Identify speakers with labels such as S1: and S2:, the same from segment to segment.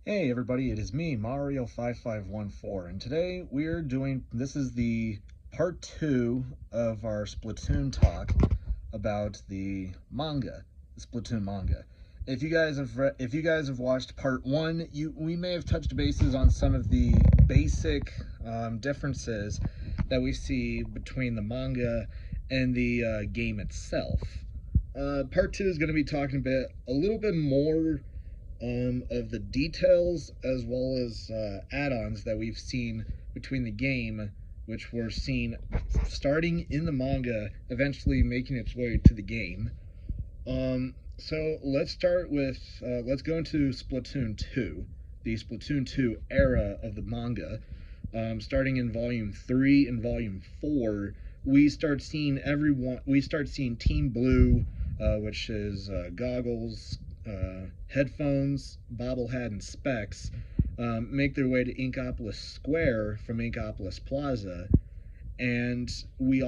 S1: Hey everybody, it is me, Mario5514, and today we're doing, this is the part 2 of our Splatoon talk about the manga, the Splatoon manga. If you guys have watched part 1, we may have touched bases on some of the basic differences that we see between the manga and the game itself. Part 2 is going to be talking a little bit more of the details as well as add-ons that we've seen between the game, which were seen starting in the manga, eventually making its way to the game. So let's start with let's go into Splatoon 2, the Splatoon 2 era of the manga. Starting in Volume 3 and Volume 4, we start seeing everyone. We start seeing Team Blue, which is Goggles, Headphones, Bobblehead, and Specs, make their way to Inkopolis Square from Inkopolis Plaza, and we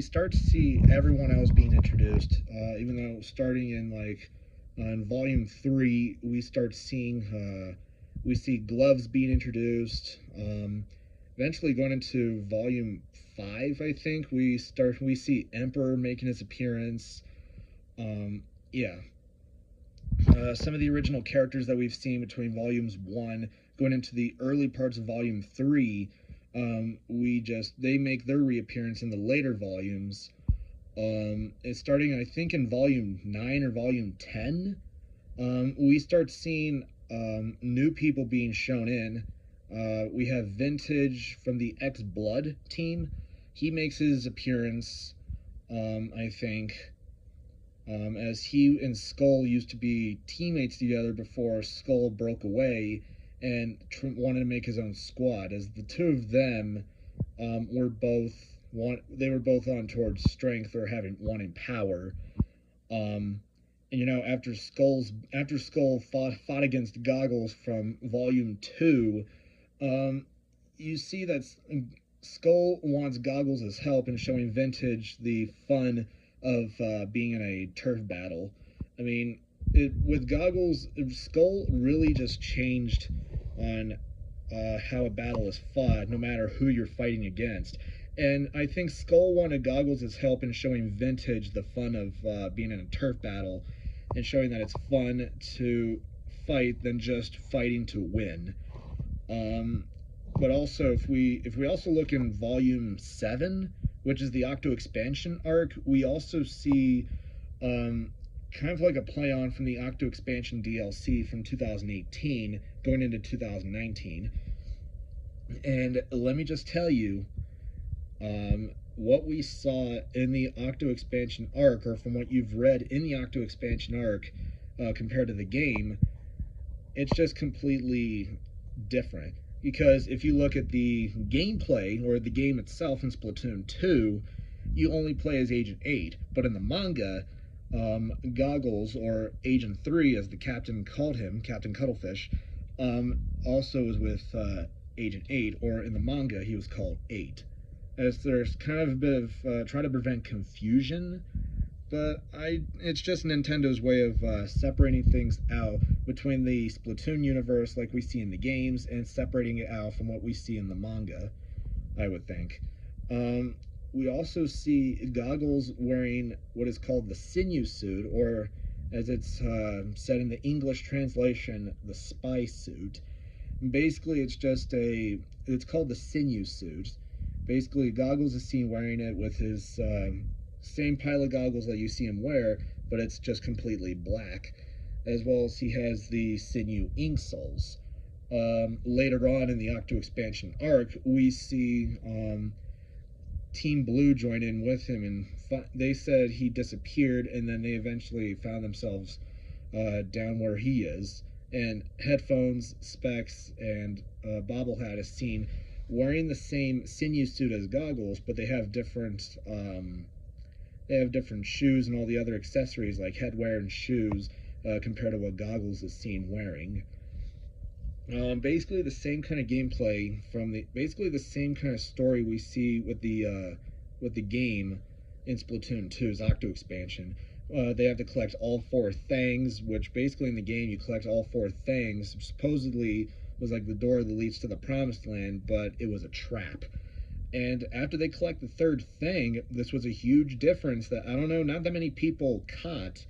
S1: start to see everyone else being introduced. Even though starting in on Volume 3, we see Gloves being introduced. Eventually going into Volume 5, I think we see Emperor making his appearance. Yeah, some of the original characters that we've seen between volumes 1 going into the early parts of volume 3, they make their reappearance in the later volumes. It's starting, I think, in volume 9 or volume 10. We start seeing new people being shown in. We have Vintage from the X Blood team. He makes his appearance, I think, as he and Skull used to be teammates together before Skull broke away and wanted to make his own squad. As the two of them they were both on towards strength or having wanting power. And after Skull fought against Goggles from Volume 2, you see that Skull wants Goggles' help in showing Vintage the fun of being in a turf battle. I mean, with Goggles, Skull really just changed on how a battle is fought, no matter who you're fighting against. And I think Skull wanted Goggles' help in showing Vintage the fun of being in a turf battle and showing that it's fun to fight than just fighting to win. But also, if we also look in Volume 7, which is the Octo expansion arc, we also see kind of like a play on from the Octo expansion DLC from 2018 going into 2019. And let me just tell you, what we saw in the Octo expansion arc, or from what you've read in the Octo expansion arc, compared to the game, it's just completely different. Because if you look at the gameplay or the game itself in Splatoon 2, you only play as Agent 8. But in the manga, Goggles, or Agent 3 as the captain called him, Captain Cuttlefish, also was with Agent 8, or in the manga, he was called 8. As there's kind of a bit of try to prevent confusion, but it's just Nintendo's way of separating things out between the Splatoon universe like we see in the games and separating it out from what we see in the manga, I would think. We also see Goggles wearing what is called the sinew suit, or as it's said in the English translation, the spy suit. And basically, it's called the sinew suit. Basically, Goggles is seen wearing it with his same pile of goggles that you see him wear, but it's just completely black. As well as he has the sinew ink soles. Later on in the Octo expansion arc, we see Team Blue join in with him, and they said he disappeared, and then they eventually found themselves down where he is. And Headphones, Specs, and Bobblehead is seen wearing the same sinew suit as Goggles, but they have different shoes and all the other accessories like headwear and shoes compared to what Goggles is seen wearing. Basically the same kind of gameplay basically the same kind of story we see with the game in Splatoon 2's Octo expansion. they have to collect all four things, which basically in the game you collect all four things. Supposedly was like the door that leads to the promised land, but it was a trap. And after they collect the third thing, this was a huge difference that I don't know, not that many people caught.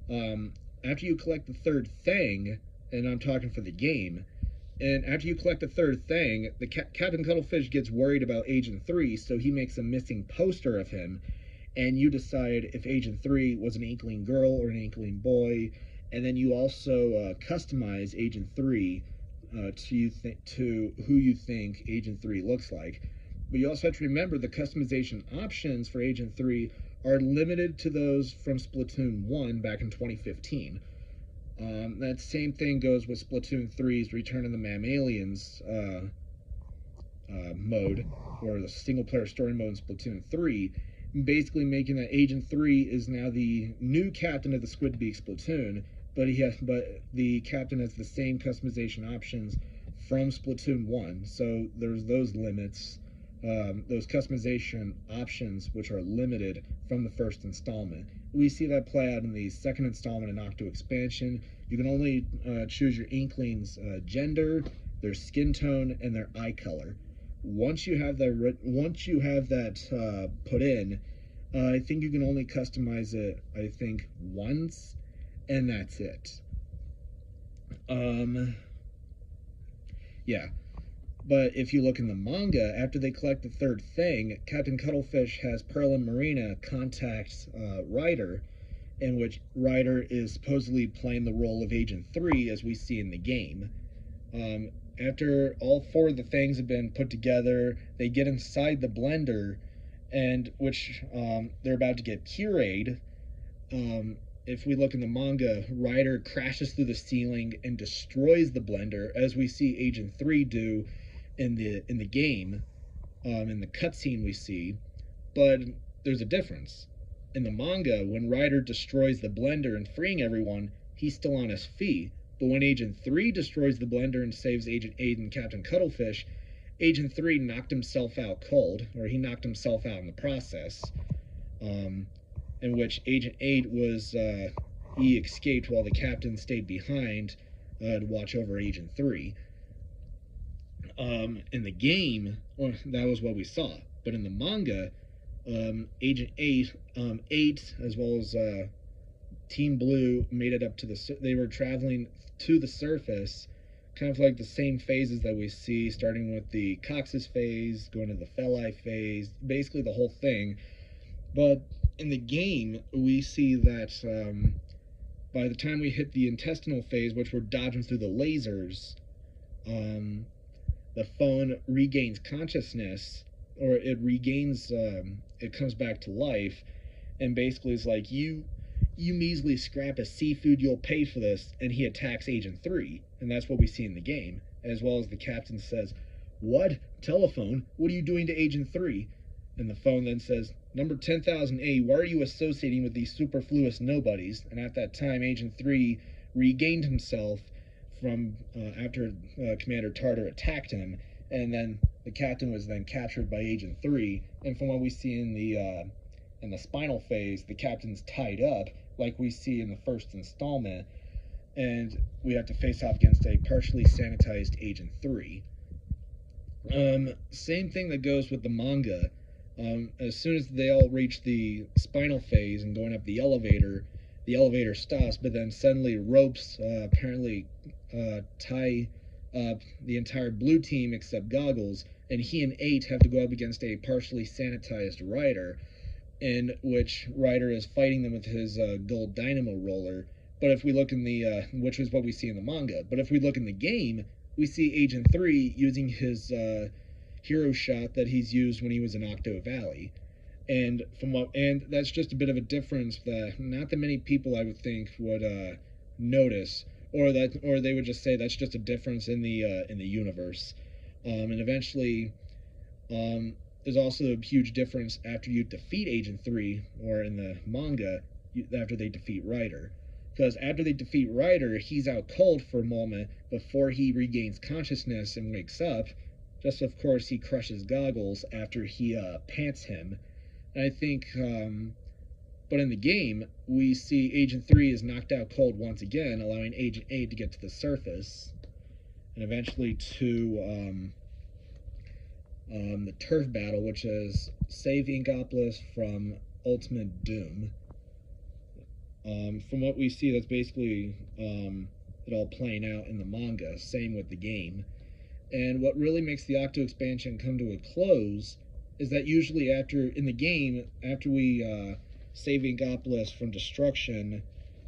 S1: After you collect the third thing, and I'm talking for the game, and after you collect the third thing, the Captain Cuttlefish gets worried about Agent 3, so he makes a missing poster of him, and you decide if Agent 3 was an Inkling girl or an Inkling boy, and then you also customize Agent 3 to who you think Agent 3 looks like. But you also have to remember the customization options for Agent 3 are limited to those from Splatoon 1 back in 2015. That same thing goes with Splatoon 3's Return of the Mammalians mode, or the single player story mode in Splatoon 3, basically making that Agent 3 is now the new captain of the Squidbeak Splatoon, but the captain has the same customization options from Splatoon 1. So there's those limits, those customization options which are limited from the first installment. We see that play out in the second installment in Octo Expansion. You can only choose your Inkling's gender, their skin tone, and their eye color. Once you have that put in, I think you can only customize it, I think, once, and that's it. Yeah. But if you look in the manga, after they collect the third thing, Captain Cuttlefish has Pearl and Marina contact Ryder, in which Ryder is supposedly playing the role of Agent 3, as we see in the game. After all four of the things have been put together, they get inside the blender, and which they're about to get pureed. If we look in the manga, Ryder crashes through the ceiling and destroys the blender, as we see Agent 3 do in the game, in the cutscene we see. But there's a difference. In the manga, when Ryder destroys the blender and freeing everyone, he's still on his feet. But when Agent 3 destroys the blender and saves Agent 8 and Captain Cuttlefish, Agent 3 knocked himself out cold, or he knocked himself out in the process. In which Agent 8 was, he escaped while the captain stayed behind to watch over Agent 3. In the game, or that was what we saw. But in the manga, Agent 8, 8 as well as Team Blue made it up to they were traveling to the surface, kind of like the same phases that we see, starting with the Cox's phase, going to the Feli phase, basically the whole thing. But in the game, we see that by the time we hit the intestinal phase, which we're dodging through the lasers, the phone regains consciousness, or it regains, it comes back to life, and basically is like, you measly scrap of seafood, you'll pay for this, and he attacks Agent 3, and that's what we see in the game, as well as the captain says, "What? Telephone? What are you doing to Agent 3? And the phone then says, "Number 10,000A, why are you associating with these superfluous nobodies?" And at that time, Agent 3 regained himself from after Commander Tartar attacked him, and then the captain was then captured by Agent 3, and from what we see in the spinal phase, the captain's tied up, like we see in the first installment, and we have to face off against a partially sanitized Agent 3. Same thing that goes with the manga. As soon as they all reach the spinal phase and going up the elevator stops, but then suddenly ropes apparently tie up the entire blue team except Goggles, and he and 8 have to go up against a partially sanitized Ryder, in which Ryder is fighting them with his gold dynamo roller. But if we look in the, which is what we see in the manga, but if we look in the game, we see Agent 3 using his hero shot that he's used when he was in Octo Valley. And that's just a bit of a difference that not that many people, I would think, would notice, or they would just say that's just a difference in the universe. And eventually, there's also a huge difference after you defeat Agent 3, or in the manga, after they defeat Ryder. Because after they defeat Ryder, he's out cold for a moment before he regains consciousness and wakes up. Just, of course, he crushes Goggles after he pants him. And I think But in the game, we see Agent 3 is knocked out cold once again, allowing Agent 8 to get to the surface, and eventually to the turf battle, which is save Inkopolis from ultimate doom. From what we see, that's basically it all playing out in the manga. Same with the game. And what really makes the Octo expansion come to a close is that usually in the game, after we save Inkopolis from destruction,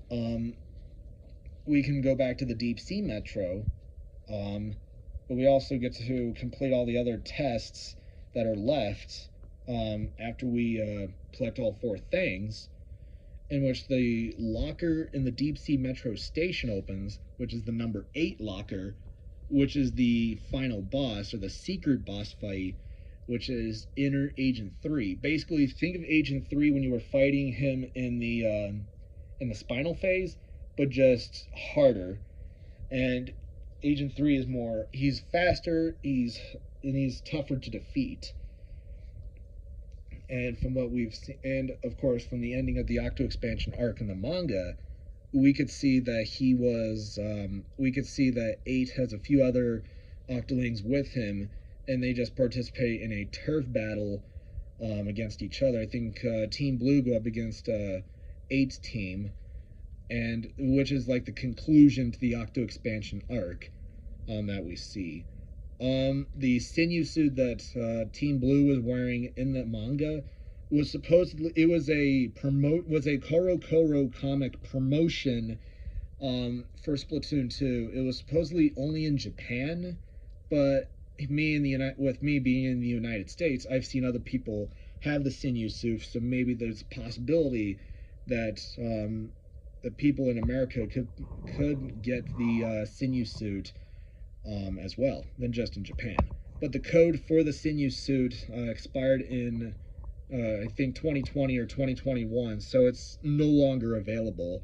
S1: we can go back to the deep sea metro, but we also get to complete all the other tests that are left after we collect all 4 things, in which the locker in the deep sea metro station opens, which is the number 8 locker, which is the final boss, or the secret boss fight, which is Inner Agent 3. Basically, think of Agent 3 when you were fighting him in the spinal phase, but just harder. And Agent 3 is he's faster, he's tougher to defeat. And from what we've seen, and of course from the ending of the Octo expansion arc in the manga, we could see that we could see that 8 has a few other Octolings with him, and they just participate in a turf battle against each other. I think Team Blue go up against 8's team, and which is like the conclusion to the Octo expansion arc that we see. The sinew suit that Team Blue was wearing in the manga was supposedly a Koro Koro comic promotion for Splatoon 2. It was supposedly only in Japan, but with me being in the United States, I've seen other people have the sinew suit, so maybe there's a possibility that the people in America could get the sinew suit as well, than just in Japan. But the code for the sinew suit expired in I think 2020 or 2021, so it's no longer available.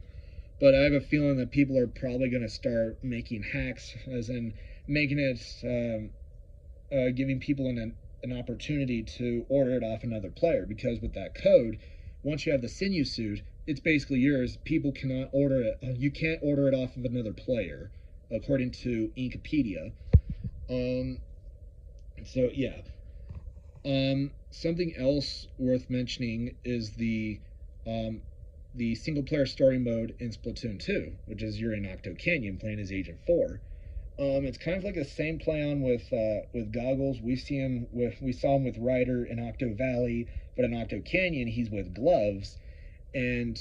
S1: But I have a feeling that people are probably going to start making hacks, as in making it giving people an opportunity to order it off another player, because with that code, once you have the sinew suit, it's basically yours. People cannot order it. You can't order it off of another player, according to Inkopedia. So yeah. Something else worth mentioning is the single player story mode in Splatoon 2, which is you're in Octo Canyon playing as Agent 4. It's kind of like the same play on with Goggles. We saw him with Ryder in Octo Valley, but in Octo Canyon he's with Gloves, and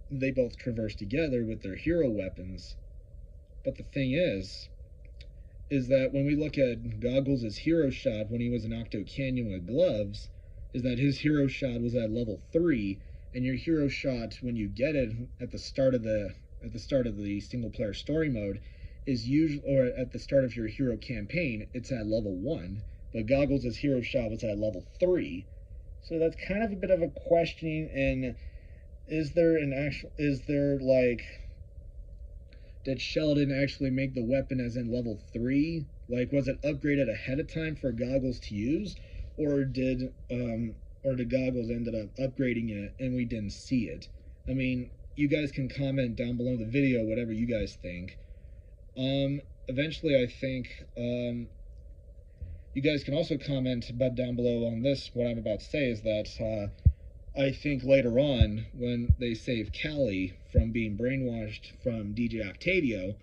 S1: they both traverse together with their hero weapons. But the thing is that when we look at Goggles' hero shot when he was in Octo Canyon with Gloves, is that his hero shot was at level 3, and your hero shot when you get it at the start of the single player story mode is usually, or at the start of your hero campaign, it's at level 1, but Goggles' hero shot was at level 3. So that's kind of a bit of a questioning, and did Sheldon actually make the weapon as in level 3? Like, was it upgraded ahead of time for Goggles to use, or did Goggles ended up upgrading it and we didn't see it? I mean, you guys can comment down below the video whatever you guys think. Eventually, I think you guys can also comment down below on this. What I'm about to say is that I think later on, when they save Callie from being brainwashed from DJ Octavio,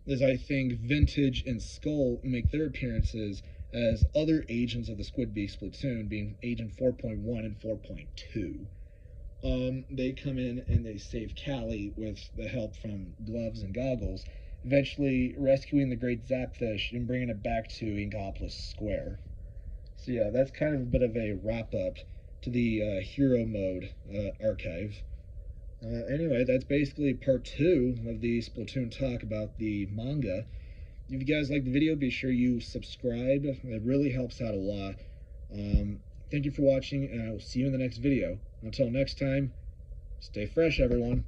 S1: is I think Vintage and Skull make their appearances as other agents of the Squid Beak Splatoon, being Agent 4.1 and 4.2. They come in and they save Callie with the help from Gloves and Goggles, eventually rescuing the Great Zapfish and bringing it back to Inkopolis Square. So yeah, that's kind of a bit of a wrap-up to the hero mode archive. Anyway, that's basically part 2 of the Splatoon talk about the manga. If you guys like the video, be sure you subscribe. It really helps out a lot. Thank you for watching, and I will see you in the next video. Until next time, stay fresh, everyone.